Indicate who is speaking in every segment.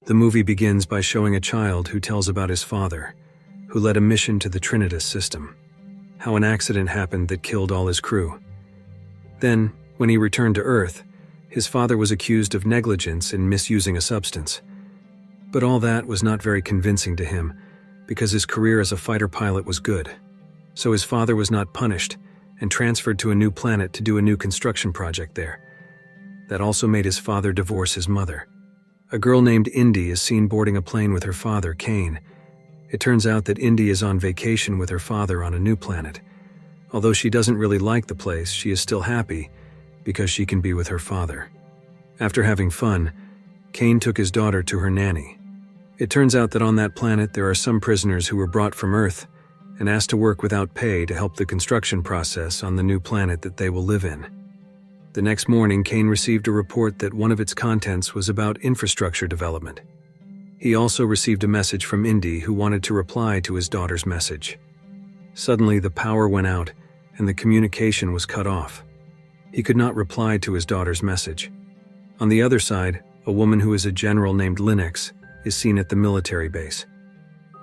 Speaker 1: The movie begins by showing a child who tells about his father, who led a mission to the Trinitas system, how an accident happened that killed all his crew. Then, when he returned to Earth, his father was accused of negligence in misusing a substance. But all that was not very convincing to him, because his career as a fighter pilot was good. So his father was not punished and transferred to a new planet to do a new construction project there. That also made his father divorce his mother. A girl named Indy is seen boarding a plane with her father, Kane. It turns out that Indy is on vacation with her father on a new planet. Although she doesn't really like the place, she is still happy because she can be with her father. After having fun, Kane took his daughter to her nanny. It turns out that on that planet there are some prisoners who were brought from Earth and asked to work without pay to help the construction process on the new planet that they will live in. The next morning, Kane received a report that one of its contents was about infrastructure development. He also received a message from Indy, who wanted to reply to his daughter's message. Suddenly, the power went out and the communication was cut off. He could not reply to his daughter's message. On the other side, a woman who is a general named Linux is seen at the military base.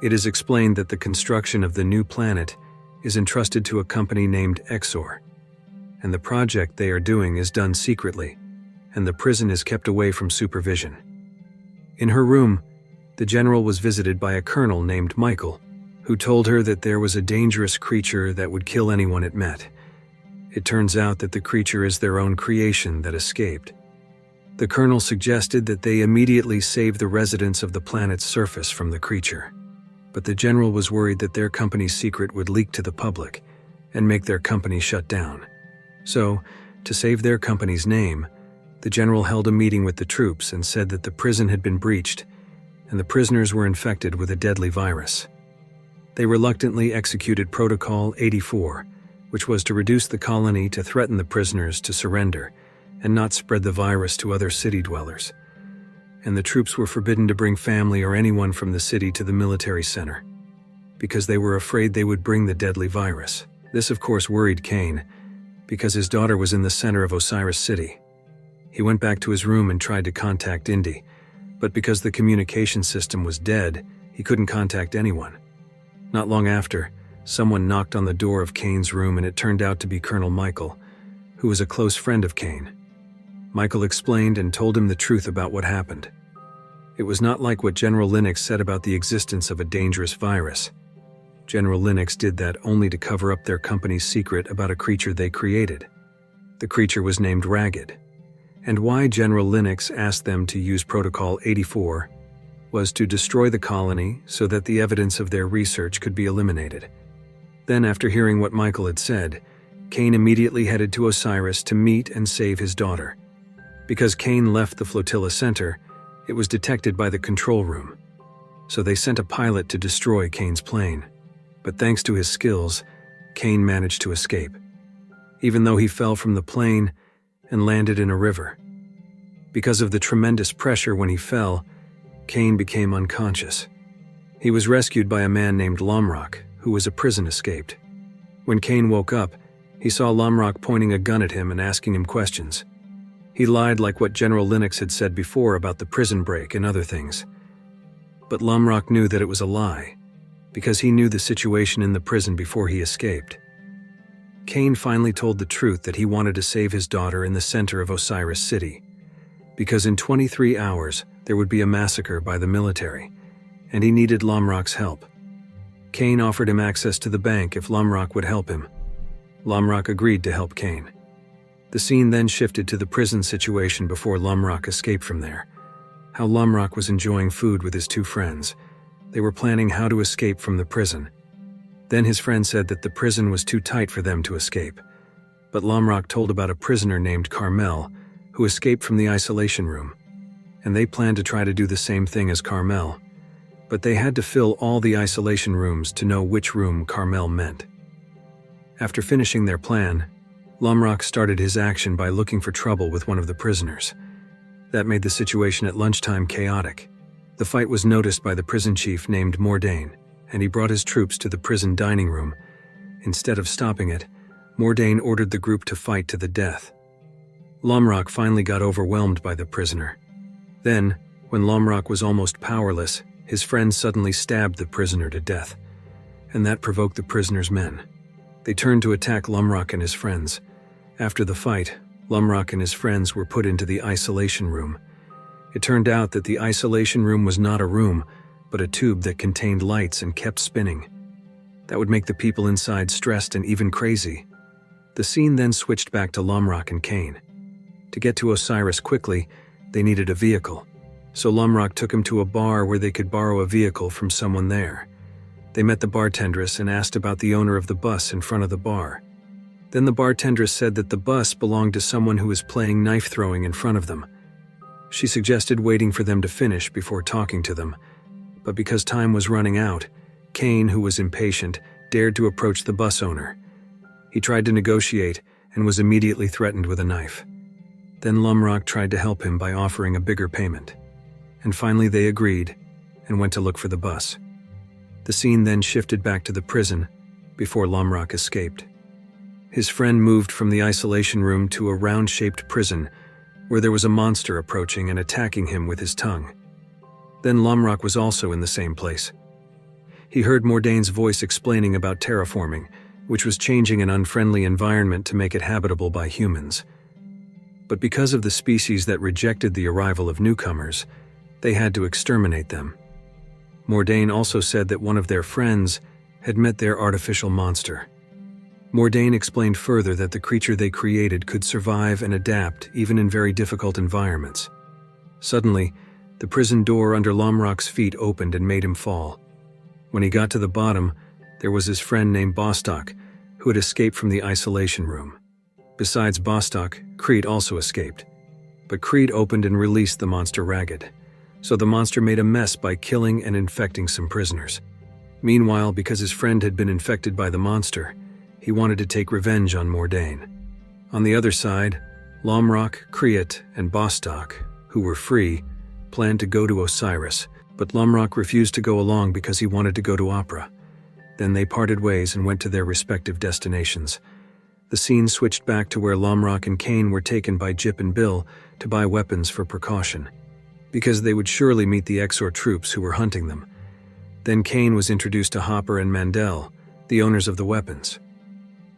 Speaker 1: It is explained that the construction of the new planet is entrusted to a company named Exor, and the project they are doing is done secretly, and the prison is kept away from supervision. In her room, the general was visited by a colonel named Michael, who told her that there was a dangerous creature that would kill anyone it met. It turns out that the creature is their own creation that escaped. The colonel suggested that they immediately save the residents of the planet's surface from the creature, but the general was worried that their company's secret would leak to the public and make their company shut down. So, to save their company's name, the general held a meeting with the troops and said that the prison had been breached and the prisoners were infected with a deadly virus. They reluctantly executed Protocol 84, which was to reduce the colony to threaten the prisoners to surrender and not spread the virus to other city dwellers. And the troops were forbidden to bring family or anyone from the city to the military center, because they were afraid they would bring the deadly virus. This, of course, worried Kane, because his daughter was in the center of Osiris City. He went back to his room and tried to contact Indy, but because the communication system was dead, he couldn't contact anyone. Not long after, someone knocked on the door of Kane's room and it turned out to be Colonel Michael, who was a close friend of Kane. Michael explained and told him the truth about what happened. It was not like what General Linux said about the existence of a dangerous virus. General Linux did that only to cover up their company's secret about a creature they created. The creature was named Ragged. And why General Linux asked them to use Protocol 84 was to destroy the colony so that the evidence of their research could be eliminated. Then, after hearing what Michael had said, Kane immediately headed to Osiris to meet and save his daughter. Because Kane left the flotilla center, it was detected by the control room. So they sent a pilot to destroy Kane's plane. But thanks to his skills, Kane managed to escape, even though he fell from the plane and landed in a river. Because of the tremendous pressure when he fell, Kane became unconscious. He was rescued by a man named Lomrock, who was a prison escaped. When Kane woke up, he saw Lomrock pointing a gun at him and asking him questions. He lied like what General Linux had said before about the prison break and other things. But Lomrock knew that it was a lie, because he knew the situation in the prison before he escaped. Kane finally told the truth that he wanted to save his daughter in the center of Osiris City, because in 23 hours there would be a massacre by the military, and he needed Lomrock's help. Kane offered him access to the bank if Lomrock would help him. Lomrock agreed to help Kane. The scene then shifted to the prison situation before Lomrock escaped from there. How Lomrock was enjoying food with his two friends. They were planning how to escape from the prison. Then his friend said that the prison was too tight for them to escape. But Lomrock told about a prisoner named Carmel who escaped from the isolation room. And they planned to try to do the same thing as Carmel. But they had to fill all the isolation rooms to know which room Carmel meant. After finishing their plan, Lomrock started his action by looking for trouble with one of the prisoners. That made the situation at lunchtime chaotic. The fight was noticed by the prison chief named Mordain, and he brought his troops to the prison dining room. Instead of stopping it, Mordain ordered the group to fight to the death. Lomrock finally got overwhelmed by the prisoner. Then, When Lomrock was almost powerless, his friend suddenly stabbed the prisoner to death, and that provoked the prisoner's men. They turned to attack Lomrock and his friends. After the fight, Lomrock and his friends were put into the isolation room. It turned out that the isolation room was not a room, but a tube that contained lights and kept spinning. That would make the people inside stressed and even crazy. The scene then switched back to Lomrock and Cain. To get to Osiris quickly, they needed a vehicle. So Lomrock took him to a bar where they could borrow a vehicle from someone there. They met the bartendress and asked about the owner of the bus in front of the bar. Then the bartendress said that the bus belonged to someone who was playing knife throwing in front of them. She suggested waiting for them to finish before talking to them, but because time was running out, Cain, who was impatient, dared to approach the bus owner. He tried to negotiate and was immediately threatened with a knife. Then Lomrock tried to help him by offering a bigger payment. And finally they agreed and went to look for the bus. The scene then shifted back to the prison before Lomrock escaped. His friend moved from the isolation room to a round-shaped prison where there was a monster approaching and attacking him with his tongue. Then Lomrock was also in the same place. He heard Mordane's voice explaining about terraforming, which was changing an unfriendly environment to make it habitable by humans. But because of the species that rejected the arrival of newcomers, they had to exterminate them. Mordane also said that one of their friends had met their artificial monster. Mordane explained further that the creature they created could survive and adapt even in very difficult environments. Suddenly, the prison door under Lomrock's feet opened and made him fall. When he got to the bottom, there was his friend named Bostock, who had escaped from the isolation room. Besides Bostock, Creed also escaped. But Creed opened and released the monster Ragged. So the monster made a mess by killing and infecting some prisoners. Meanwhile, because his friend had been infected by the monster, he wanted to take revenge on Mordane. On the other side, Lomrock, Creed, and Bostock, who were free, planned to go to Osiris, but Lomrock refused to go along because he wanted to go to opera. Then they parted ways and went to their respective destinations. The scene switched back to where Lomrock and Cain were taken by Jip and Bill to buy weapons for precaution, because they would surely meet the Exor troops who were hunting them. Then Cain was introduced to Hopper and Mandel, the owners of the weapons.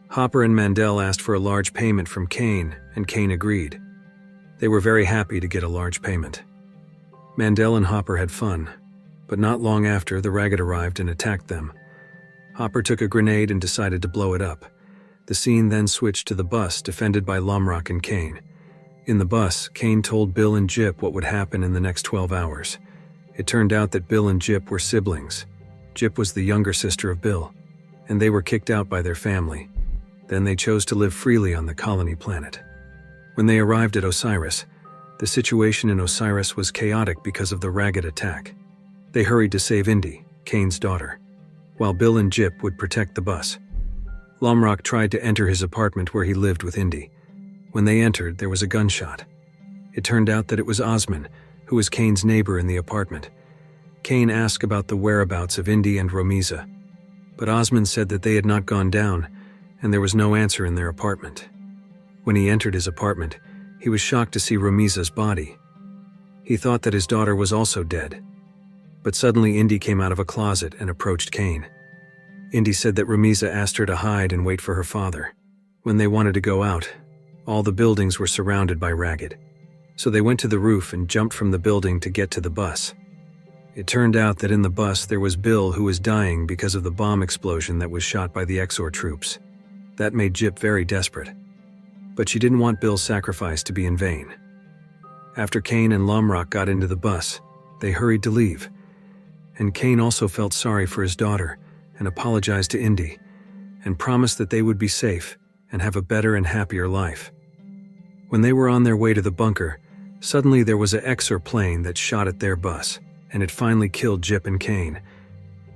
Speaker 1: Hopper and Mandel asked for a large payment from Cain, and Cain agreed. They were very happy to get a large payment. Mandel and Hopper had fun, but not long after, the Ragged arrived and attacked them. Hopper took a grenade and decided to blow it up. The scene then switched to the bus defended by Lomrock and Cain. In the bus, Cain told Bill and Jip what would happen in the next 12 hours. It turned out that Bill and Jip were siblings. Jip was the younger sister of Bill, and they were kicked out by their family. Then they chose to live freely on the colony planet. When they arrived at Osiris, the situation in Osiris was chaotic because of the Ragged attack. They hurried to save Indy, Cain's daughter, while Bill and Jip would protect the bus. Lomrock tried to enter his apartment where he lived with Indy. When they entered, there was a gunshot. It turned out that it was Osman, who was Cain's neighbor in the apartment. Cain asked about the whereabouts of Indy and Romiza, but Osman said that they had not gone down, and there was no answer in their apartment. When he entered his apartment, he was shocked to see Romiza's body. He thought that his daughter was also dead. But suddenly Indy came out of a closet and approached Cain. Indy said that Romiza asked her to hide and wait for her father. When they wanted to go out, all the buildings were surrounded by Ragged. So they went to the roof and jumped from the building to get to the bus. It turned out that in the bus there was Bill, who was dying because of the bomb explosion that was shot by the Exor troops. That made Jip very desperate. But she didn't want Bill's sacrifice to be in vain. After Cain and Lomrock got into the bus, they hurried to leave. And Cain also felt sorry for his daughter and apologized to Indy and promised that they would be safe and have a better and happier life. When they were on their way to the bunker, suddenly there was an Exor plane that shot at their bus, and it finally killed Jip and Cain.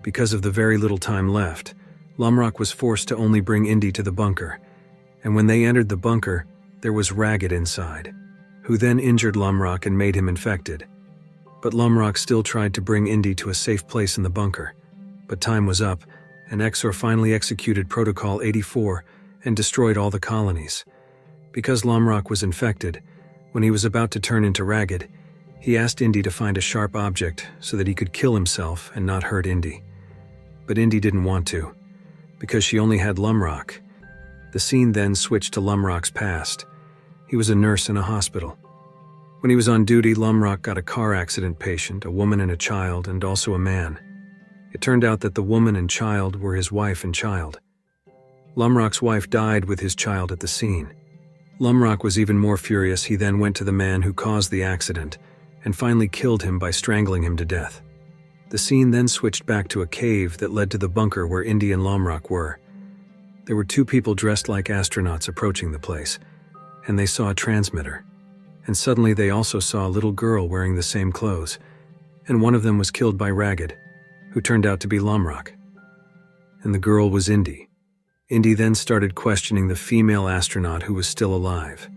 Speaker 1: Because of the very little time left, Lomrock was forced to only bring Indy to the bunker, and when they entered the bunker, there was Ragged inside, who then injured Lomrock and made him infected. But Lomrock still tried to bring Indy to a safe place in the bunker. But time was up, and Exor finally executed Protocol 84 and destroyed all the colonies. Because Lomrock was infected, when he was about to turn into Ragged, He asked Indy to find a sharp object so that he could kill himself and not hurt Indy. But Indy didn't want to, because she only had Lumrock. The scene then switched to Lumrock's past. He was a nurse in a hospital. When he was on duty, Lumrock got a car accident patient, a woman and a child, and also a man. It turned out that the woman and child were his wife and child. Lumrock's wife died with his child at the scene. Lumrock was even more furious. He then went to the man who caused the accident and finally killed him by strangling him to death. The scene then switched back to a cave that led to the bunker where Indy and Lumrock were. There were two people dressed like astronauts approaching the place, and they saw a transmitter. And suddenly they also saw a little girl wearing the same clothes, and one of them was killed by Ragged, who turned out to be Lumrock. And the girl was Indy. Indy then started questioning the female astronaut who was still alive.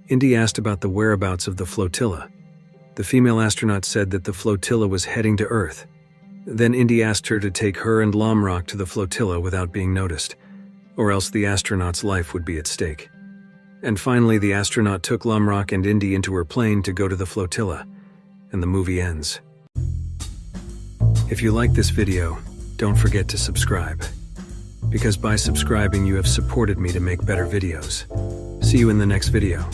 Speaker 1: Indy asked about the whereabouts of the flotilla. The female astronaut said that the flotilla was heading to Earth. Then Indy asked her to take her and Lumrock to the flotilla without being noticed, or else the astronaut's life would be at stake. And finally, the astronaut took Lumrock and Indy into her plane to go to the flotilla, and the movie ends. If you like this video, don't forget to subscribe, because by subscribing you have supported me to make better videos. See you in the next video.